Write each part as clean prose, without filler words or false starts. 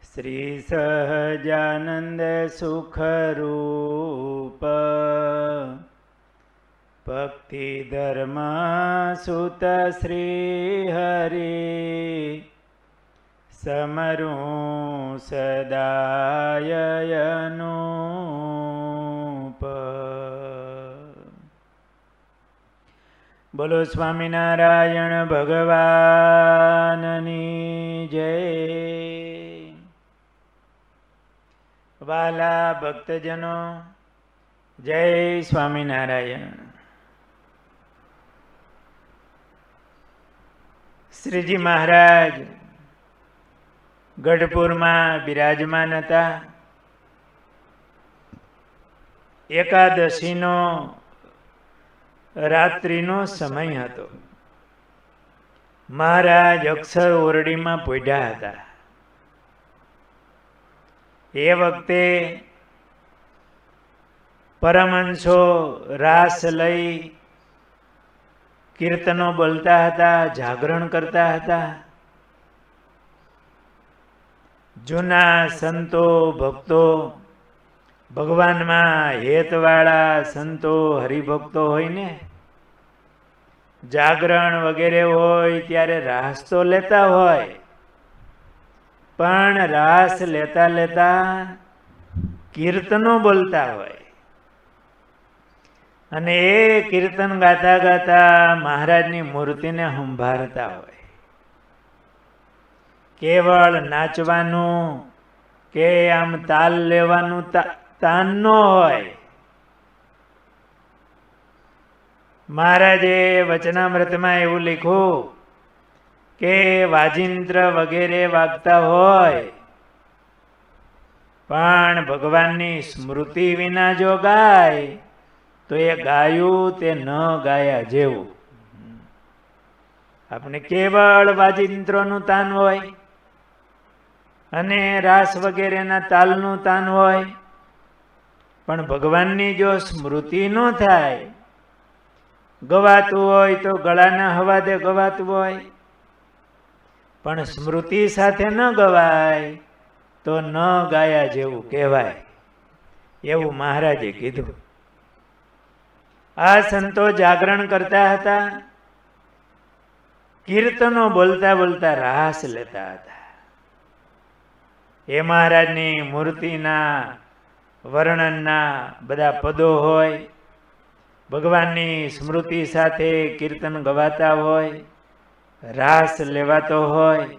શ્રી સહજાનંદ સુખરૂપ ભક્તિ ધર્મ સુત શ્રી હરિ સમરું સદાયનુપ. બોલો સ્વામિનારાયણ ભગવાનની જય. વાલા ભક્તજનો, જય સ્વામિનારાયણ. શ્રીજી મહારાજ ગઢપુરમાં બિરાજમાન હતા. એકાદશીનો રાત્રિનો સમય હતો. મહારાજ અક્ષર ઓરડીમાં પોઢ્યા હતા. એ વખતે પરમહંસો રાસ લઈ કીર્તનો બોલતા હતા, જાગરણ કરતા હતા. જૂના સંતો ભક્તો, ભગવાનમાં હેતવાળા સંતો હરિભક્તો હોય ને, જાગરણ વગેરે હોય ત્યારે રાસ તો લેતા હોય, પણ રાસ લેતા લેતા કીર્તનો બોલતા હોય. અને એ કીર્તન ગાતા ગાતા મહારાજની મૂર્તિને સંભાળતા હોય. કેવળ નાચવાનું કે આમ તાલ લેવાનું તાન ન હોય. મહારાજે વચનામૃતમાં એવું લખ્યું કે વાજિંત્ર વગેરે વાગતા હોય, પણ ભગવાનની સ્મૃતિ વિના જો ગાય તો એ ગાયું તે ન ગાયા જેવું. આપણે કેવળ વાજિંત્રોનું તાન હોય અને રાસ વગેરેના તાલનું તાન હોય, પણ ભગવાનની જો સ્મૃતિ ન થાય, ગવાતું હોય તો ગળાના હવાદે ગવાતું હોય, પણ સ્મૃતિ સાથે ન ગવાય તો ન ગાયા જેવું કહેવાય. એવું મહારાજે કીધું. આ સંતો જાગરણ કરતા હતા, કીર્તનો બોલતા બોલતા રાસ લેતા હતા. એ મહારાજની મૂર્તિના વર્ણનના બધા પદો હોય, ભગવાનની સ્મૃતિ સાથે કીર્તન ગવાતા હોય, રાસ લેવાતો હોય,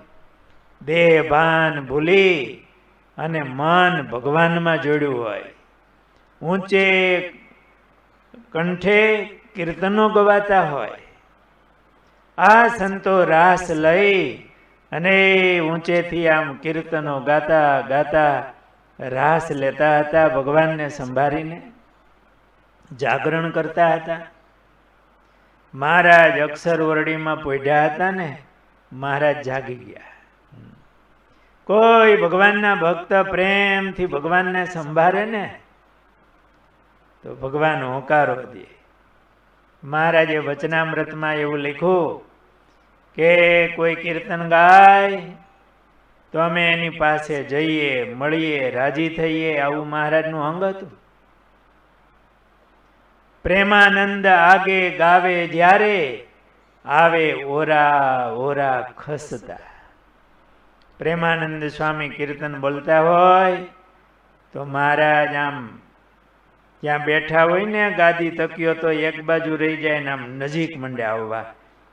દેહ ભાન ભૂલી અને મન ભગવાનમાં જોડ્યું હોય, ઊંચે કંઠે કીર્તનો ગવાતા હોય. આ સંતો રાસ લઈ અને ઊંચેથી આમ કીર્તનો ગાતા ગાતા રાસ લેતા હતા, ભગવાનને સંભાળીને જાગરણ કરતા હતા. મહારાજ અક્ષર ઓરડીમાં પોઢ્યા હતા ને, મહારાજ જાગી ગયા. કોઈ ભગવાનના ભક્ત પ્રેમથી ભગવાનને સંભાળે ને તો ભગવાન હોંકારો દે. મહારાજે વચનામૃતમાં એવું લખ્યું કે કોઈ કીર્તન ગાય તો અમે એની પાસે જઈએ, મળીએ, રાજી થઈએ. આવું મહારાજનું અંગ હતું. પ્રેમાનંદ આગે ગાવે જ્યારે આવે ઓરા ઓરા ખસતા. પ્રેમાનંદ સ્વામી કીર્તન બોલતા હોય તો મહારાજ આમ ત્યાં બેઠા હોય ને, ગાદી તક્યો તો એક બાજુ રહી જાય ને આમ નજીક મંડે આવવા.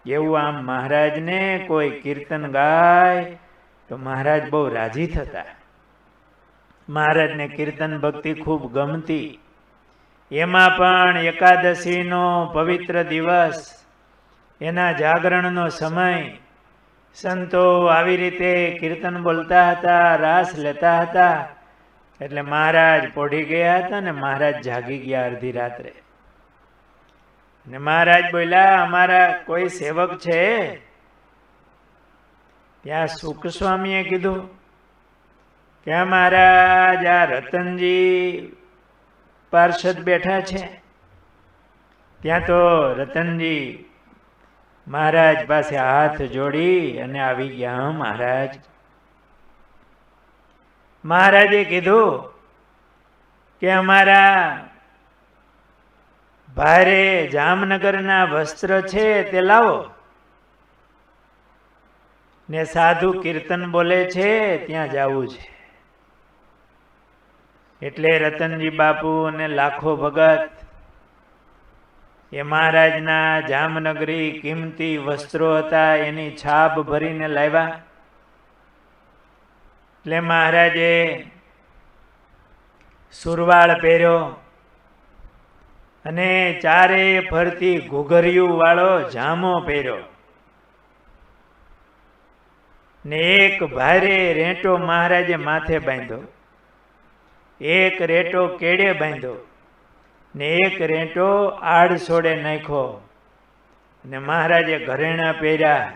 એવું આમ મહારાજને કોઈ કીર્તન ગાય તો મહારાજ બહુ રાજી થતા. મહારાજને કીર્તન ભક્તિ ખૂબ ગમતી. એમાં પણ એકાદશીનો પવિત્ર દિવસ, એના જાગરણનો સમય, સંતો આવી રીતે કીર્તન બોલતા હતા, રાસ લેતા હતા. એટલે મહારાજ પોઢી ગયા હતા ને મહારાજ જાગી ગયા અડધી રાત્રે. ને મહારાજ બોલ્યા, અમારા કોઈ સેવક છે? ત્યાં સુખ સ્વામીએ કીધું કે મહારાજ આ રતનજી પાર્ષદ બેઠા છે. ત્યાં તો રતનજી મહારાજ પાસે હાથ જોડી અને આવી ગયા. મહારાજ મહારાજે કીધું કે અમારા ભારે જામનગરના વસ્ત્ર છે તે લાવો, ને સાધુ કીર્તન બોલે છે ત્યાં જવું છે. એટલે રતનજી બાપુ અને લાખો ભગત એ મહારાજના જામનગરી કિંમતી વસ્ત્રો હતા એની છાપ ભરીને લાવ્યા. એટલે મહારાજે સુરવાળ પહેર્યો અને ચારે ફરતી ઘૂઘરિયું વાળો જામો પહેર્યો ને એક ભારે રેંટો મહારાજે માથે બાંધ્યો, એક રેટો કેડે બાંધ્યો ને એક રેટો આડછોડે નાખ્યો ને મહારાજે ઘરેણા પહેર્યા.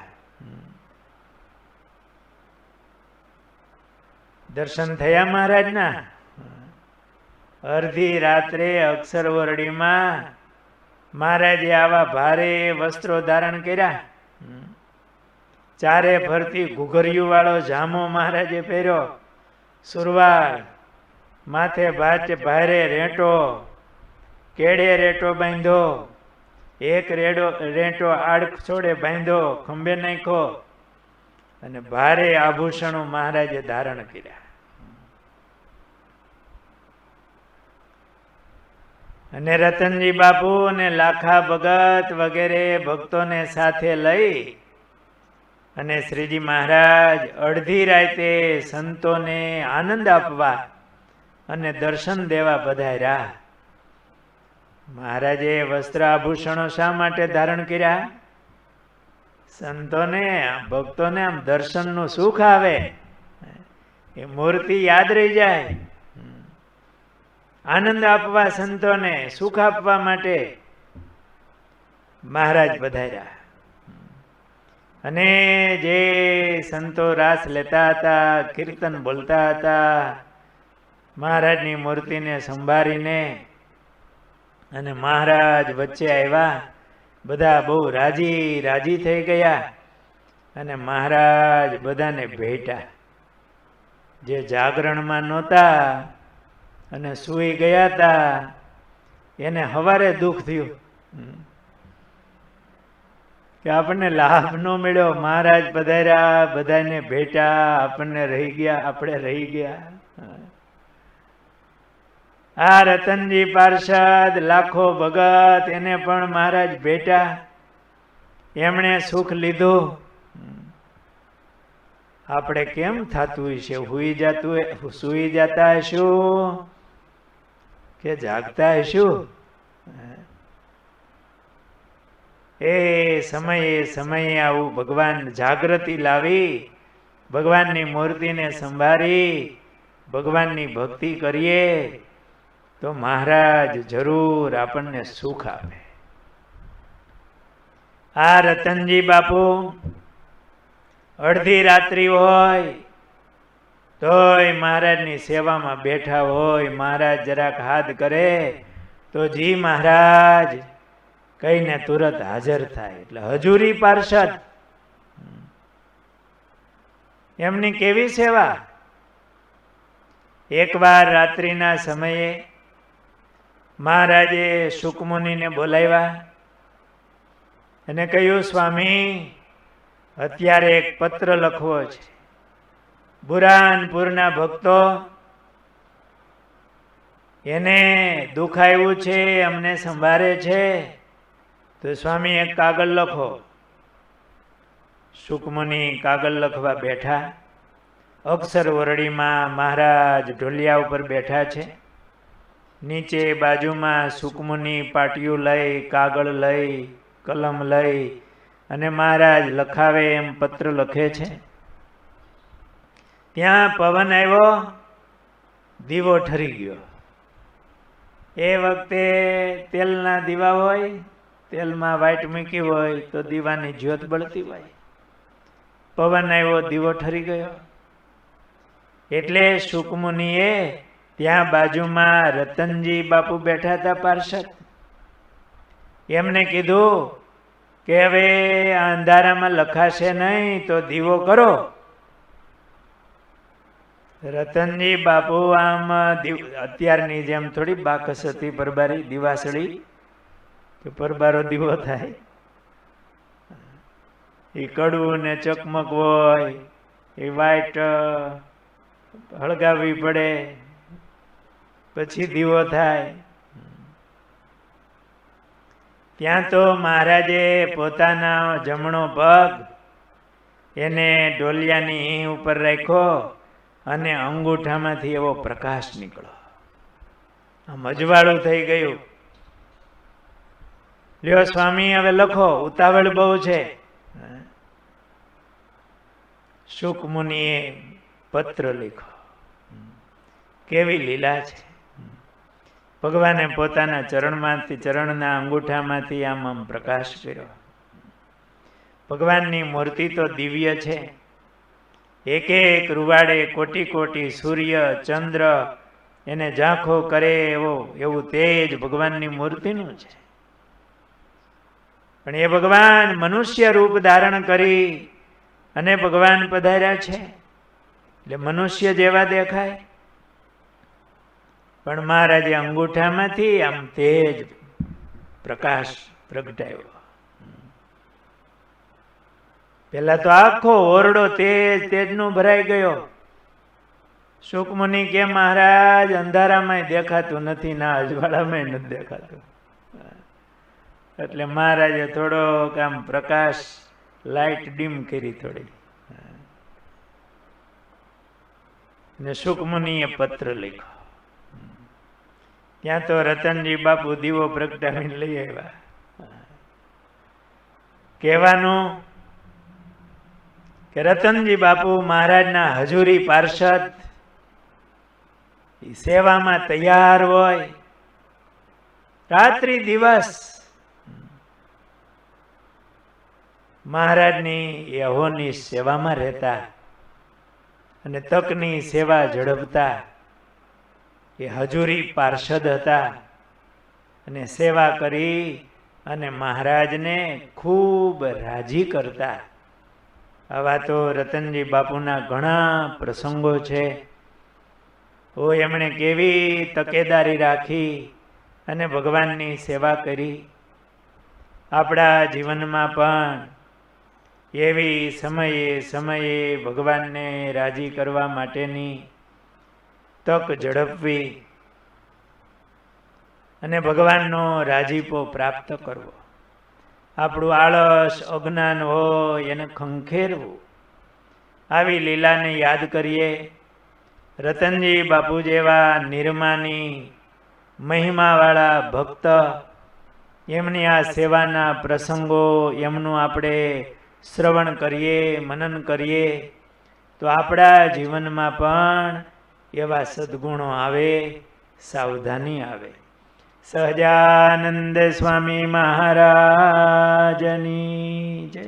દર્શન થયા મહારાજના. અડધી રાત્રે અક્ષર વરડીમાં મહારાજે આવા ભારે વસ્ત્રો ધારણ કર્યા. ચારે ફરતી ઘૂઘરિયું વાળો જામો મહારાજે પહેર્યો, સુરવાળ માથે ભારે રેટો, કેડે રેટો બાંધ્યો, એક રેટો આડછોડે બાંધ્યો, ખંભે નાખ્યો અને ભારે આભૂષણો મહારાજે ધારણ કર્યા. અને રતનજી બાપુ અને લાખા ભગત વગેરે ભક્તોને સાથે લઈ અને શ્રીજી મહારાજ અડધી રાતે સંતોને આનંદ આપવા અને દર્શન દેવા પધાર્યા. મહારાજે વસ્ત્ર આભૂષણો શા માટે ધારણ કર્યા? સંતોને ભક્તોને આમ દર્શનનું સુખ આવે, એ મૂર્તિ યાદ રહી જાય. આનંદ આપવા, સંતોને સુખ આપવા માટે મહારાજ પધાર્યા. અને જે સંતો રાસ લેતા હતા, કીર્તન બોલતા હતા, મહારાજની મૂર્તિને સંભાળીને અને મહારાજ વચ્ચે આવ્યા. બધા બહુ રાજી થઈ ગયા અને મહારાજ બધાને ભેટ્યા. જે જાગરણમાં નહોતા અને સૂઈ ગયા હતા એને હવારે દુઃખ થયું કે આપણને લાભ ન મળ્યો. મહારાજ પધાર્યા, બધાને ભેટ્યા, આપણને રહી ગયા, આપણે રહી ગયા. આ રતનજી પાર્ષદ, લાખો ભગત, એને પણ મહારાજ ભેટ્યા, એમણે સુખ લીધું. આપણે કેમ થતું હશે? સુઈ જતા હશું કે જાગતા હશું? એ સમયે આવું ભગવાન જાગૃતિ લાવી, ભગવાનની મૂર્તિને સંભાળી, ભગવાનની ભક્તિ કરીએ તો મહારાજ જરૂર આપણને સુખ આપે. આ રતનજી બાપુ અડધી રાત્રિ હોય તોય મહારાજની સેવામાં બેઠા હોય. મહારાજ જરાક હાથ કરે તો જી મહારાજ કહીને તુરત હાજર થાય. એટલે હજુરી પાર્ષદ, એમની કેવી સેવા! એકવાર રાત્રિના સમયે મહારાજે શુકમુનિને બોલાવ્યા અને કહ્યું, સ્વામી, અત્યારે એક પત્ર લખવો છે. બુરાનપુરના ભક્તો, એને દુઃખ આવ્યું છે, અમને સંભાળે છે, તો સ્વામી એક કાગળ લખો. શુકમુનિ કાગળ લખવા બેઠા. અક્ષર વરડીમાં મહારાજ ઢોલિયા ઉપર બેઠા છે. નીચે બાજુમાં શુકમુનિ પાટિયું લઈ, કાગળ લઈ, કલમ લઈ અને મહારાજ લખાવે એમ પત્ર લખે છે. ત્યાં પવન આવ્યો, દીવો ઠરી ગયો. એ વખતે તેલના દીવા હોય, તેલમાં વાઈટ મૂકી હોય તો દીવાની જ્યોત બળતી હોય. પવન આવ્યો, દીવો ઠરી ગયો. એટલે શુકમુનિએ ત્યાં બાજુમાં રતનજી બાપુ બેઠા હતા પાર્ષદ, એમને કીધું કે હવે આ અંધારામાં લખાશે નહીં તો દીવો કરો. રતનજી બાપુ આમ અત્યારની જેમ થોડી બાકસ હતી પરબારી દિવાસળી કે પરબારો દીવો થાય, એ કડવું ને ચકમક હોય, એ વાઈટ હળગાવવી પડે પછી દીવો થાય. ત્યાં તો મહારાજે પોતાના જમણો પગ એને ઢોલિયાની ઉપર રાખ્યો અને અંગૂઠામાંથી એવો પ્રકાશ નીકળ્યો. આમ અજવાળું થઈ ગયું. લ્યો સ્વામી હવે લખો, ઉતાવળ બહુ છે. શુક મુનિએ પત્ર લખ્યો. કેવી લીલા છે! ભગવાને પોતાના ચરણમાંથી, ચરણના અંગૂઠામાંથી આમ આમ પ્રકાશ કર્યો. ભગવાનની મૂર્તિ તો દિવ્ય છે. એક એક રૂવાડે કોટી કોટી સૂર્ય ચંદ્ર એને ઝાંખો કરે એવું તેજ ભગવાનની મૂર્તિનું છે. પણ એ ભગવાન મનુષ્ય રૂપ ધારણ કરી અને ભગવાન પધાર્યા છે એટલે મનુષ્ય જેવા દેખાય. પણ મહારાજે અંગૂઠામાંથી આમ તેજ પ્રકાશ પ્રગટાયો. પેલા તો આખો ઓરડો તેજનું ભરાઈ ગયો. શુકમુનિ કે મહારાજ અંધારામાં દેખાતું નથી, ના અજવાળામાં નથી દેખાતું. એટલે મહારાજે થોડોક આમ પ્રકાશ લાઈટ ડીમ કરી થોડી, ને શુકમુનિએ પત્ર લખ્યો. ત્યાં તો રતનજી બાપુ દીવો પ્રગટાવીને લઈ આવ્યા. કહેવાનું કે રતનજી બાપુ મહારાજના હજુરી પાર્ષદ, સેવામાં તૈયાર હોય, રાત્રિ દિવસ મહારાજની યહોની સેવામાં રહેતા અને તકની સેવા ઝડપતા. એ હજુરી પાર્ષદ હતા અને સેવા કરી અને મહારાજને ખૂબ રાજી કરતા. આવા તો રતનજી બાપુના ઘણા પ્રસંગો છે. એમણે કેવી તકેદારી રાખી અને ભગવાનની સેવા કરી. આપણા જીવનમાં પણ એવી સમયે સમયે ભગવાનને રાજી કરવા માટેની તક ઝડપવી અને ભગવાનનો રાજીપો પ્રાપ્ત કરવો. આપણું આળસ અજ્ઞાન હોય એને ખંખેરવું. આવી લીલાને યાદ કરીએ. રતનજી બાપુ જેવા નિર્માની મહિમાવાળા ભક્ત, એમની આ સેવાના પ્રસંગો એમનું આપણે શ્રવણ કરીએ, મનન કરીએ તો આપણા જીવનમાં પણ એવા સદગુણો આવે, સાવધાની આવે. સહજાનંદ સ્વામી મહારાજની જય.